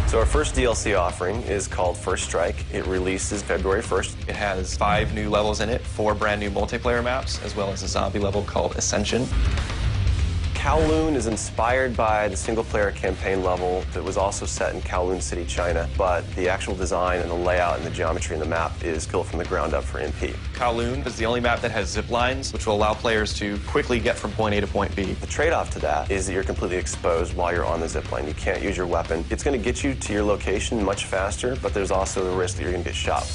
So our first DLC offering is called First Strike. It releases February 1st. It has 5 new levels in it, 4 brand new multiplayer maps, as well as a zombie level called Ascension. Kowloon is inspired by the single-player campaign level that was also set in Kowloon City, China, but the actual design and the layout and the geometry in the map is built from the ground up for MP. Kowloon is the only map that has zip lines, which will allow players to quickly get from point A to point B. The trade-off to that is that you're completely exposed while you're on the zip line. You can't use your weapon. It's going to get you to your location much faster, but there's also the risk that you're going to get shot.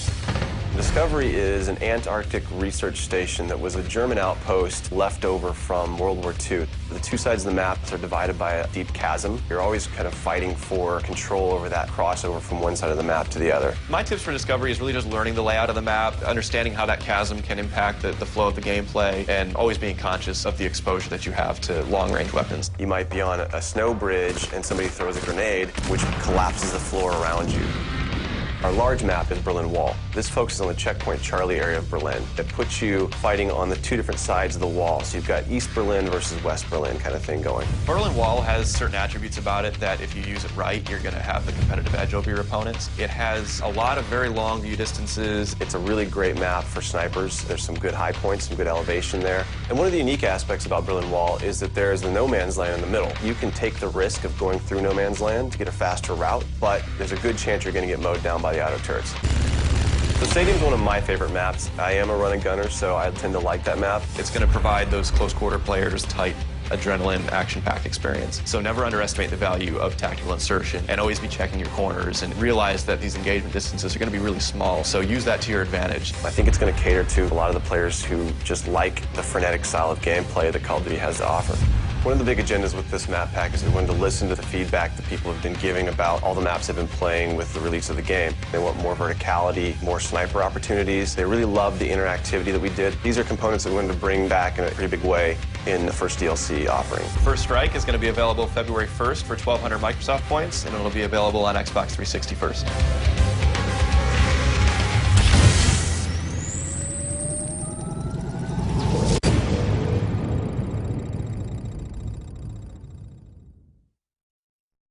Discovery is an Antarctic research station that was a German outpost left over from World War II. The two sides of the map are divided by a deep chasm. You're always kind of fighting for control over that crossover from one side of the map to the other. My tips for Discovery is really just learning the layout of the map, understanding how that chasm can impact the flow of the gameplay, and always being conscious of the exposure that you have to long-range weapons. You might be on a snow bridge and somebody throws a grenade, which collapses the floor around you. Our large map is Berlin Wall. This focuses on the checkpoint Charlie area of Berlin. It puts you fighting on the two different sides of the wall. So you've got East Berlin versus West Berlin kind of thing going. Berlin Wall has certain attributes about it that if you use it right, you're going to have the competitive edge over your opponents. It has a lot of very long view distances. It's a really great map for snipers. There's some good high points, some good elevation there. And one of the unique aspects about Berlin Wall is that there's the no man's land in the middle. You can take the risk of going through no man's land to get a faster route, but there's a good chance you're going to get mowed down by the auto turrets. The stadium's one of my favorite maps. I am a run and gunner, so I tend to like that map. It's going to provide those close quarter players tight adrenaline, action-packed experience. So never underestimate the value of tactical insertion, and always be checking your corners and realize that these engagement distances are going to be really small, so use that to your advantage. I think it's going to cater to a lot of the players who just like the frenetic style of gameplay that Call of Duty has to offer. One of the big agendas with this map pack is we wanted to listen to the feedback that people have been giving about all the maps they've been playing with the release of the game. They want more verticality, more sniper opportunities. They really love the interactivity that we did. These are components that we wanted to bring back in a pretty big way in the first DLC offering. First Strike is going to be available February 1st for 1,200 Microsoft points, and it'll be available on Xbox 360 first.